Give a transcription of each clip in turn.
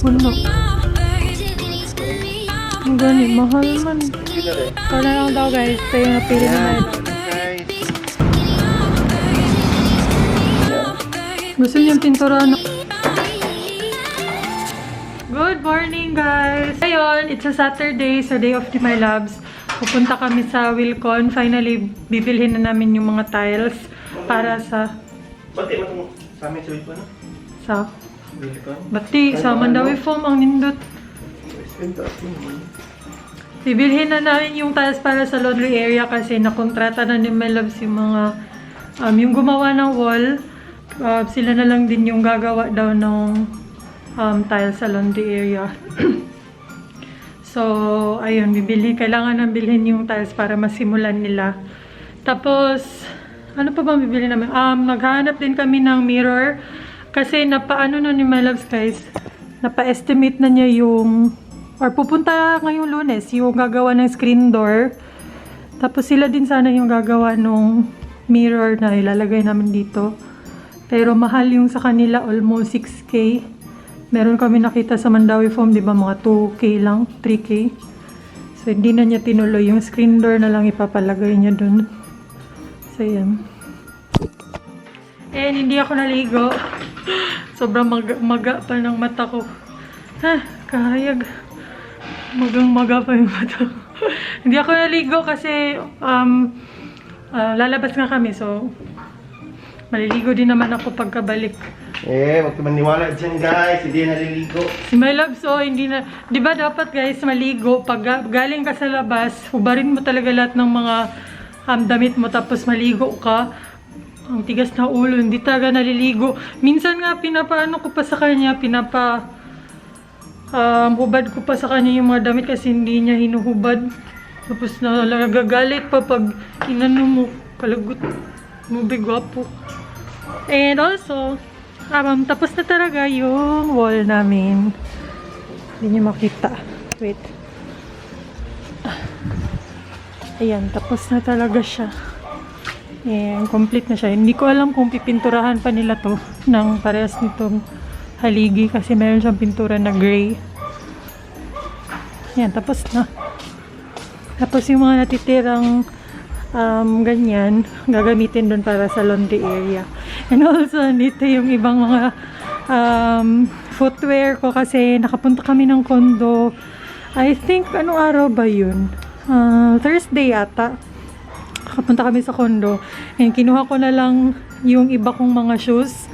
Puno. Ang gani, mahal man. Para lang daw guys, ito yung napili ni Mylabs. Gusto niyang pintura na. Good morning guys! Ngayon, it's a Saturday, so day of the Mylabs. Pupunta kami sa Wilcon. Finally, bibilhin na namin yung mga tiles para sa... Bati mo sa amin sa Wilcon, no? Sa? Wilcon? Bati, sa Mandawi Foam ang nindot. Bibilhin na namin yung tiles para sa laundry area kasi nakontrata na ni Mylabs yung mga... yung gumawa ng wall. Sila na lang din yung gagawa daw ng tiles sa laundry area. So, ayun, kailangan nang bilhin yung tiles para masimulan nila. Tapos, ano pa bang bibili namin? Naghahanap din kami ng mirror. Kasi napaano na ni Mylabs guys, napa-estimate na niya yung, or pupunta ngayong Lunes, yung gagawa ng screen door. Tapos sila din sana yung gagawa ng mirror na ilalagay namin dito. Pero mahal yung sa kanila, almost 6K. Meron kami nakita sa Mandawi Foam, di ba, mga 2K lang, 3K. So, hindi na niya tinuloy. Yung screen door na lang ipapalagay niya dun. So, yan. And hindi ako naligo. Sobrang maga pa ng mata ko. Kahayag. Magang-maga pa yung mata ko. Hindi ako naligo kasi lalabas nga kami. So, maliligo din naman ako pagkabalik. Huwag ka maniwala dyan guys, hindi naliligo. Si Mylabs, hindi na, di ba dapat guys, maligo, pag galing ka sa labas, hubarin mo talaga lahat ng mga damit mo, tapos maligo ka. Ang tigas na ulo, hindi talaga naliligo. Minsan nga, pinapaano ko pa sa kanya, hubad ko pa sa kanya yung mga damit kasi hindi niya hinuhubad. Tapos nagagalit pa pag inano mo, kalagot mo, bigwapo. And also, tapos na talaga yung wall namin. Hindi nyo makita. Wait. Ayan, tapos na talaga siya. Ayan, complete na siya. Hindi ko alam kung pipinturahan pa nila to ng parehas nitong haligi kasi meron siyang pintura na gray. Ayan, tapos na. Tapos yung mga natitirang ganyan, gagamitin dun para sa laundry area. And also, dito yung ibang mga footwear ko kasi nakapunta kami ng condo. I think, anong araw ba yun? Thursday yata. Nakapunta kami sa condo. And kinuha ko na lang yung iba kong mga shoes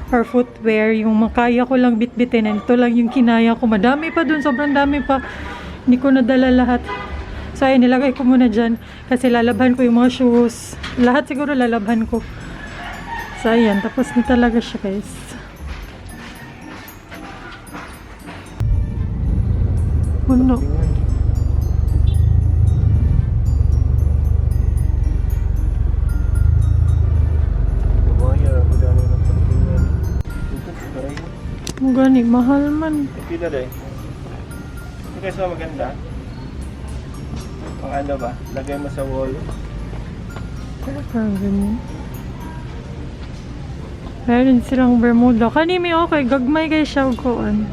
or footwear. Yung makaya ko lang bitbitin. And ito lang yung kinaya ko. Madami pa dun, sobrang dami pa. Hindi ko nadala lahat. So, ayun, nilagay ko muna dyan. Kasi lalabhan ko yung mga shoes. Lahat siguro lalabhan ko. So, ayan. Tapos na talaga siya, guys. Puno. Gani, mahal man. Pila rin. Ito kasi maganda. Ang ano ba? Lagay mo sa wall. Parang ganyan. Meron silang Bermuda. Kanimi okay. Gagmay kayo siya koan.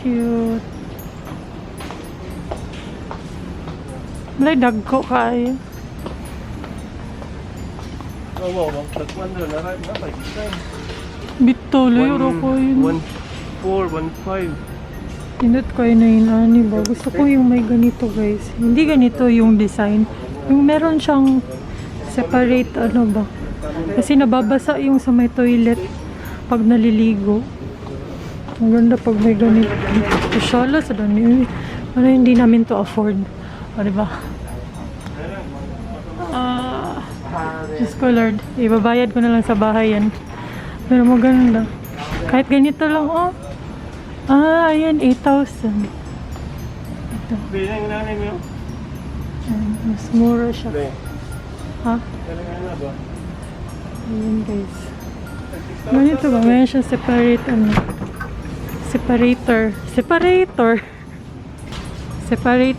Cute. Malay dagko kayo. Wow, magtagwan doon. Nakay-design. Bito, layro ko yun. 1.4, 1.5. Pinot ko yun na yun, ani ba? Gusto ko yung may ganito, guys. Hindi ganito yung design. Yung meron siyang separate, ano ba? Kasi nababasa yung sa may toilet pag naliligo. Ang ganda pag may ganito. Kusala sa dami. Ano, hindi namin to afford. O, diba? Diyos ko Lord, ibabayad ko na lang sa bahay yan. Pero maganda. Kahit ganito lang, oh. Ayan, 8,000. Ito. Bilang nanay mo? Mas mura siya. Ha? Kailangan ba? Ayan guys. Ganito ba? Mayroon siya separate, separator. separate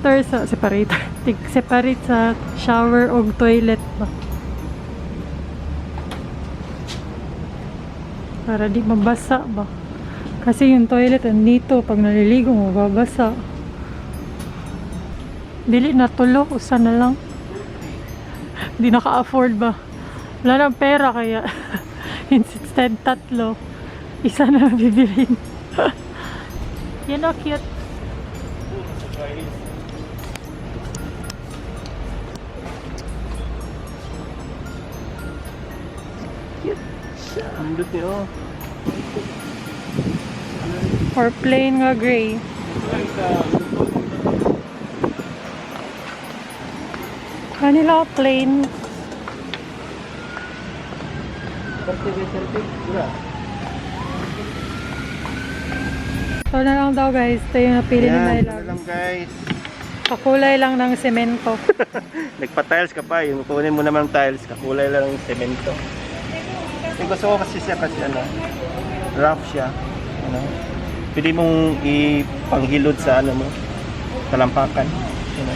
sa shower o toilet ba. Para di mabasa ba. Kasi yung toilet andito, pag naliligo mababasa. Dili na tulo, usa na lang. Di naka-afford ba. Wala nang pera kaya instead tatlo, isa na lang bibilhin. Yan o, cute. Andot niyo. Or plain nga gray. Kanila plain. So na lang daw guys. Ito yung napili ni Yan, Mylabs. ano lang guys. Kakulay lang ng semento. Nagpa-tiles ka pa. Yung kunin mo naman tiles, kakulay lang yung semento. Yung gusto ko kasi siya kasi ano, rough siya. Ano, pwede mong ipanghilod sa ano mo, talampakan. Ano.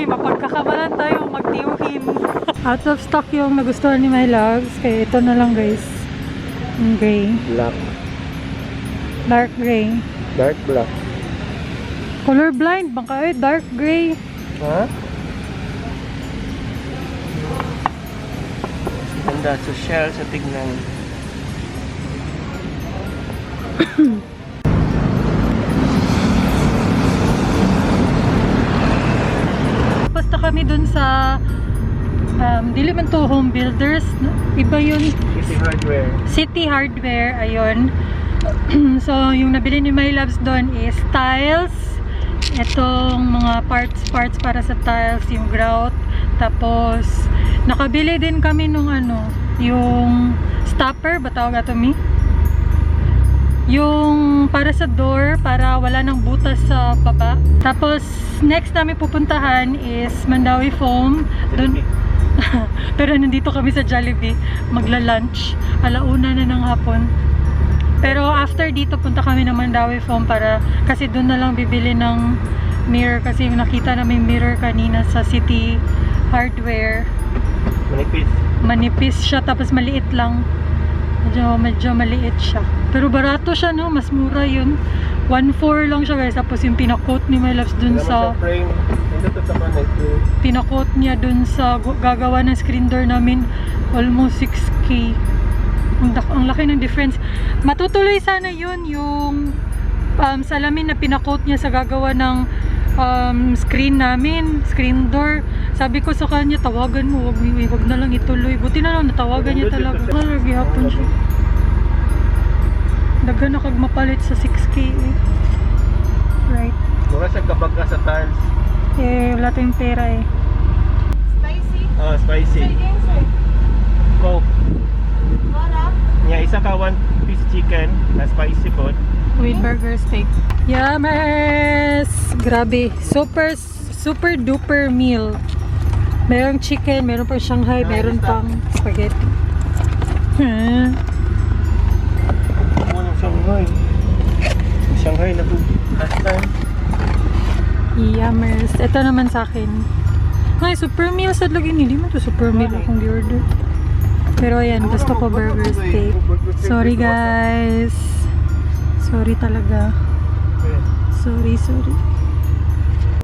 Mapagkakabalan tayo magtiyuhin. Out of stock yung nagustuhan ni Mylabs. Kaya ito na lang guys. Yung gray. Black. Dark gray. Dark black. Color blind. Baka dark gray. Ha? Ganda. Social sa tignan. Basta kami dun sa dili man to home builders, iba yun, City Hardware, ayun. So yung nabili ni Mylabs doon is tiles, itong mga parts para sa tiles, yung grout, tapos nakabili din kami nung ano, yung stopper, ba tawag ato mi? Yung para sa door, para wala nang butas sa baba. Tapos next namin pupuntahan is Mandawi Foam. Doon. Pero nandito kami sa Jollibee, magla-lunch. Alauna na ng hapon. Pero after dito punta kami ng Mandawi Foam para kasi doon na lang bibili ng mirror kasi nakita namin mirror kanina sa City Hardware. Manipis. Manipis siya tapos maliit lang. Medyo maliit siya. Pero barato siya, no? Mas mura yun. 1.4 lang siya guys. Tapos yung pinakot ni Mylabs dun sa pinakot niya dun sa gagawa ng screen door namin, almost 6K. Ang laki ng difference. Matutuloy sana yun yung salamin na pinakot niya sa gagawa ng screen namin, screen door. Sabi ko sa kanya, tawagan mo, wag na lang ituloy. Buti na lang natawagan niya talaga. Lagi hapon siya. Daga na kag mapalit sa 6K eh. Right. Mura siya kapag ka sa tiles. Eh, wala tayong pera eh. Spicy? Oh, spicy. Coke. Yeah, isa ka 1-piece chicken na spicy po. With burger steak. Yamas! Grabe. Super duper meal. Merong chicken, meron pang Shanghai, meron pang spaghetti. Shanghai. Shanghai na po last time. Yammers. Ito naman sa akin. Ay, super meal sa lagi. Hindi mo to super meal akong di-order. Pero ayan, gusto ko burger steak. Sorry guys. Sorry talaga. Sorry.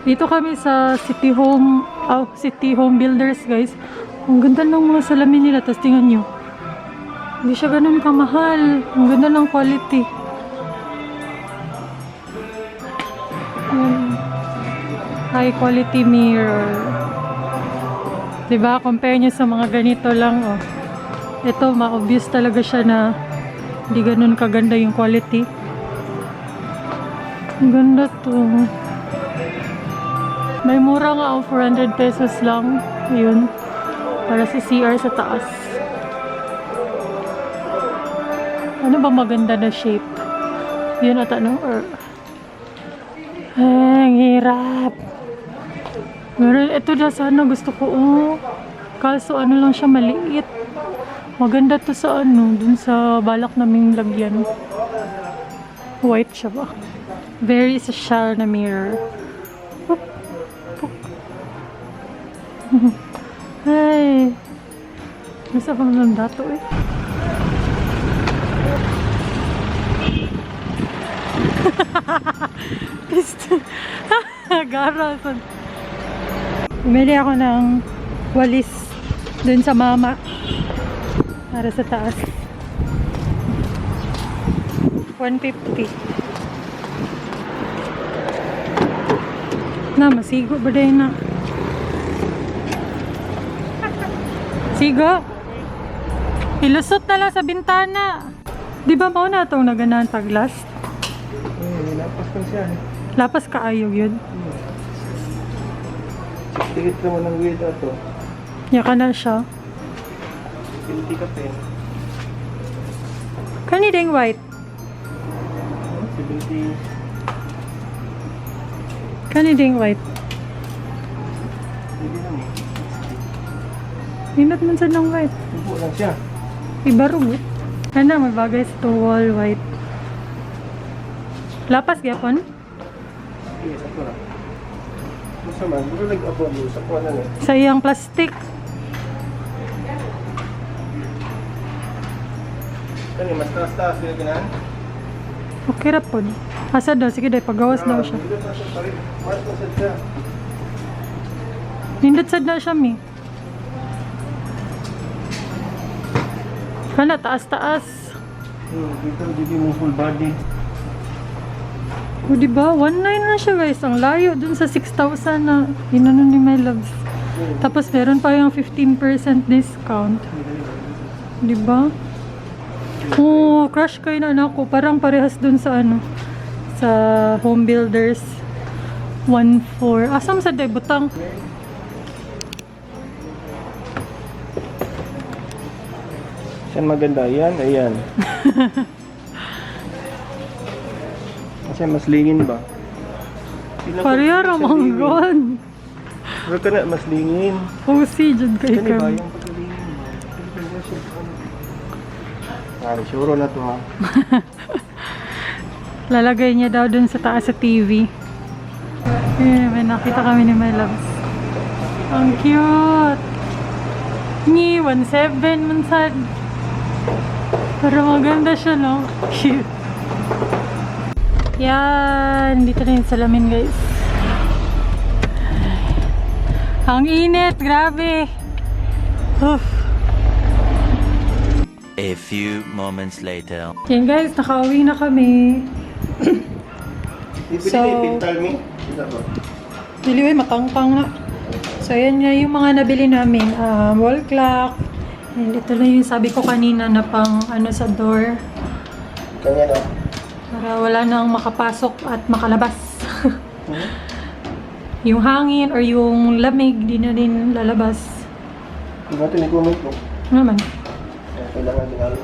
Dito kami sa City Home Builders guys. Ang ganda ng mga salamin nila. Tapos tingnan nyo. Hindi siya ganun kamahal. Ang ganda ng quality. High quality mirror. Diba? Compare nyo sa mga ganito lang. Oh. Ito, ma-obvious talaga siya na hindi ganun kaganda yung quality. Ang ganda to. May mura nga ang 400 pesos lang. Yun. Para sa CR sa taas. Ano ba maganda na shape? Yun ata, no? Or... Ay, ang hirap. Meron, ito na sana gusto ko, oh. Kaso ano lang siya, maliit. Maganda to sa ano, dun sa balak naming lagyan. White siya ba? Very social na mirror. Puk, puk. Ay. Masa pang lang dato eh. Pisto. Garasan. Bumili ako ng walis dun sa mama. Para sa taas. 150. Na, masigo ba dahil na? Sigo? Ilusot na lang sa bintana. Di ba mauna itong naganahan pag last? Lapas pa siya. Lapas kaayog yun. Tigit naman ng weird ito. Yaka na siya. Pinti ka pen. Kani ding white? 70. Kani ding white? Hindi naman. Nindot man sa ng white. Upo lang siya. Iba rugot. Ano, may bagay sa wall white. Lapas gyapon? Yes, ako na. Basta man, buro nag-abon mo sa kuha na eh. Sa iyang plastic. Kani, mas taas-taas yung ganahan? Okay ra pod. Asa daw, sige daw, pagawas daw siya. Hindi na siya parin. Mas masad siya. Nindot sad na siya mi. Kana, taas-taas. Dito mo full body. O diba, 1.9 na siya guys. Ang layo dun sa 6,000 na inano ni Mylabs. Tapos meron pa yung 15% discount. Diba? Oh, crush kayo na anak ko. Parang parehas dun sa ano, sa Home Builders 1.4. Asam sa day, butang. Saan maganda? Ayan, ayan. Kasi mas lingin ba? Pareha ramang gon. Huwag ka na, mas lingin. Pusi, dyan kayo Kani ba kami. yung pagkalingin ba? Sure na to ha. Lalagay niya daw dun sa taas sa TV. May nakita kami ni Mylabs. Ang cute! Ni, 1.7 mansad. Pero maganda siya, no? Cute. Yan, dito na yung salamin, guys. Ang init, grabe. Oof. A few moments later. Yan guys, nakauwi na kami. Ibili So- na ipintal mo? Hindi ba? Diliway, matangtang na. So, yan nga yung mga nabili namin. Wall clock. And ito na yung sabi ko kanina na pang ano sa door. Kanya na. Para wala nang makapasok at makalabas. Yung hangin or yung lamig, di na din lalabas. Hindi natin i-comment mo. Ano naman? Kailangan din halo.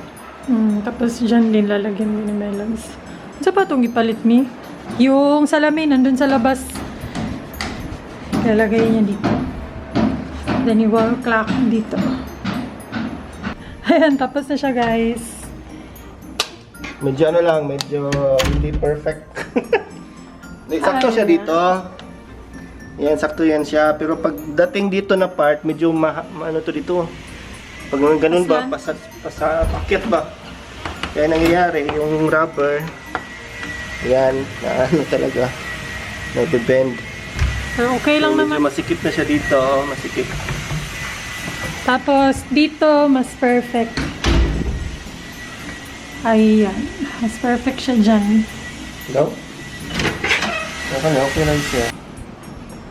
Tapos dyan din lalagyan din ni Mylabs. Sa pa itong ipalit mi? Yung salamin nandun sa labas. Lalagay niya dito. Then yung wall clock dito. Ayan, tapos na siya guys. Medyo ano lang, medyo hindi perfect. Sakto siya dito. Yan, sakto yan siya. Pero pagdating dito na part, medyo ano to dito. Pag ganun ba, pasakyat ba? Kaya nangyayari, yung rubber, yan, na ano talaga, nag-bend. Pero okay lang Medyo naman. masikip na siya dito, masikip. Tapos dito, mas perfect. Ayan. Mas perfect siya dyan. No? Okay lang siya.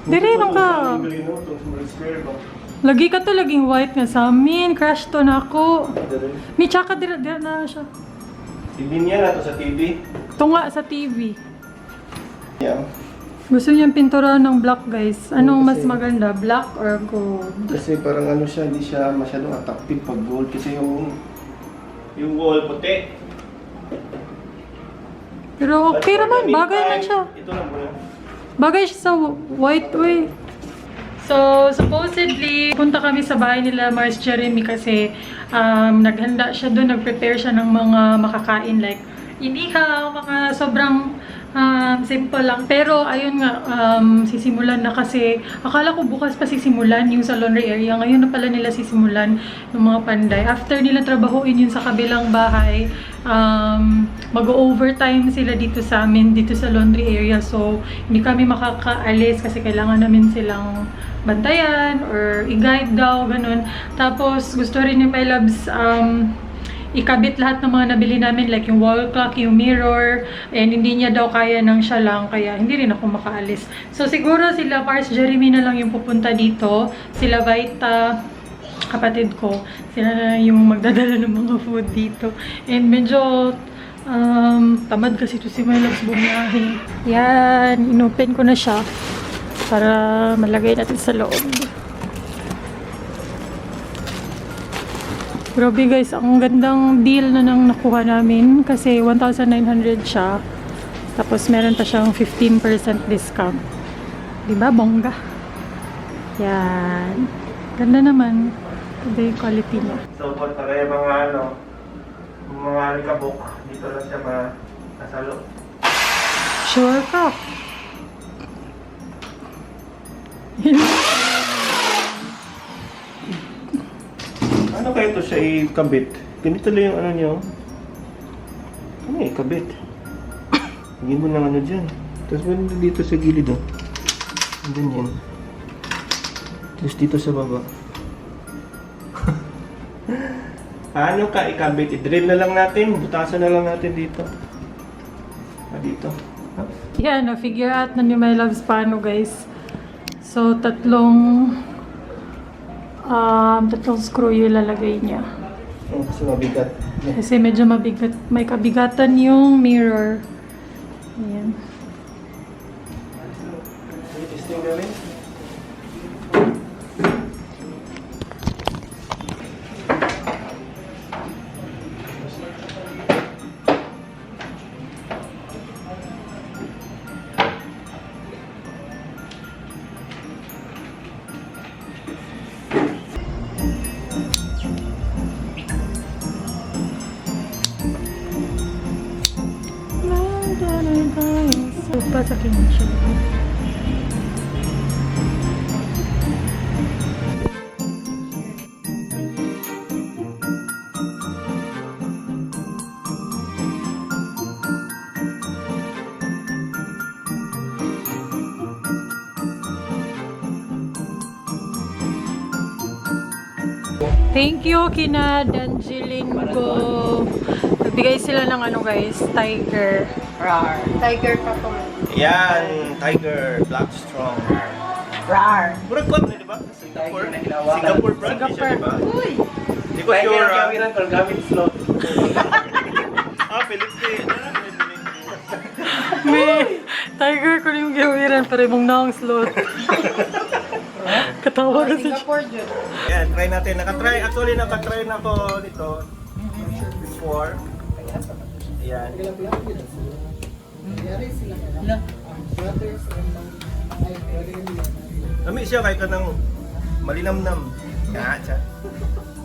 Dire lang ka. Lagi ka to, laging white nga sa amin. Crush to na ako. May tsaka dire na siya. Hindi niya na to sa TV. Tunga sa TV. Yeah. Gusto niyang pinturahan ng black guys. Anong mas Kasi- maganda? Black or gold? Kasi parang ano siya, hindi siya masyadong attractive pag gold. Kasi yung wall puti. Pero okay naman, bagay man siya. Ito lang muna. Bagay siya sa white way. So, supposedly, punta kami sa bahay nila Mars Jeremy kasi naghanda siya doon, nag-prepare siya ng mga makakain like inihaw, mga sobrang simple lang. Pero, ayun nga, sisimulan na kasi, akala ko bukas pa sisimulan yung sa laundry area. Ngayon na pala nila sisimulan yung mga panday. After nila trabahuin yun sa kabilang bahay, mag-overtime sila dito sa amin, dito sa laundry area. So, hindi kami makakaalis kasi kailangan namin silang bantayan or i-guide daw, ganun. Tapos, gusto rin ni Mylabs ikabit lahat ng mga nabili namin, like yung wall clock, yung mirror, and hindi niya daw kaya ng siya lang, kaya hindi rin ako makaalis. So, siguro sila Mars Jeremy na lang yung pupunta dito. Sila Vita, kapatid ko, sila na yung magdadala ng mga food dito. And medyo tamad kasi ito si Mylabs bumiyahe. Yan, inopen ko na siya para malagay natin sa loob. Grabe guys, ang gandang deal na nang nakuha namin kasi 1,900 siya. Tapos meron pa siyang 15% discount. Diba, bongga? Yan. Ganda naman. Ganda yung quality niya. So, para yung mga alikabok, dito lang siya masalo. Sure ka? Ano kaya ito siya ikabit? Ganito lang yung ano niyo. Ano ikabit? Higin mo ng ano dyan. Tapos meron dito sa gilid oh. Ganyan. Tapos dito sa baba. Paano ka ikabit? I-drill na lang natin. Butasan na lang natin dito. Dito. Yan, na-figure out na ni Mylabs paano guys. So, tatlong screw yung lalagay niya. Kasi mabigat. Kasi medyo mabigat. May kabigatan yung mirror. Ayan. Testing gawin. Lupa sa kimchi. Thank you kina Danjiling Go. Nagbigay sila ng ano guys, tiger. Rar. Tiger pa po. Yan, Tiger, Black Strong. Rar. Murag ko di ba? Singapore. Singapore brand siya, di ba? Uy! Di ko sure. Kawiran ko Gamit slot. Philippines. May tiger ko yung gawiran para mong naong slot. Katawa na siya. Singapore dyan. Yan, try natin. Actually, nakatry na ako nito before. Yan. Kami siya kahit kanang malinamnam. Kaya siya.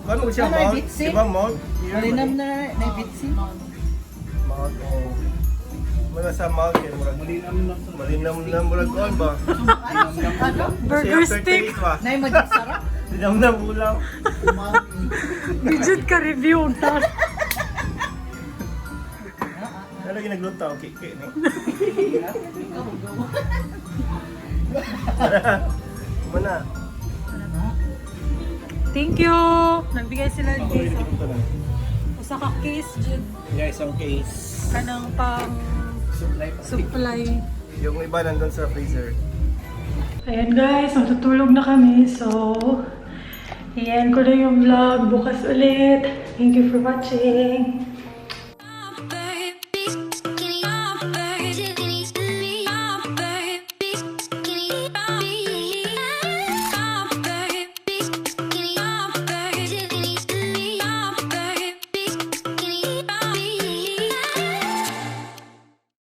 Paano siya Ano, mount? bitsi? Di ba mount? Malinam na naibitsi. Mount o... Mula sa mount yan. Malinamnam. Murag ko ba? Ano? Burger stick. Nay mag-sarap. Malinamnam ulam. Digit ka review ang tar. Ano lagi nagluto? Okay, no? Mana? Thank you. Nagbigay sila dito. Usa ka case jud Yeah, isang case. kanang pang supply. Yung iba nandun sa freezer. Ayan guys, matutulog na kami. So, ayan ko na yung vlog. Bukas ulit. Thank you for watching.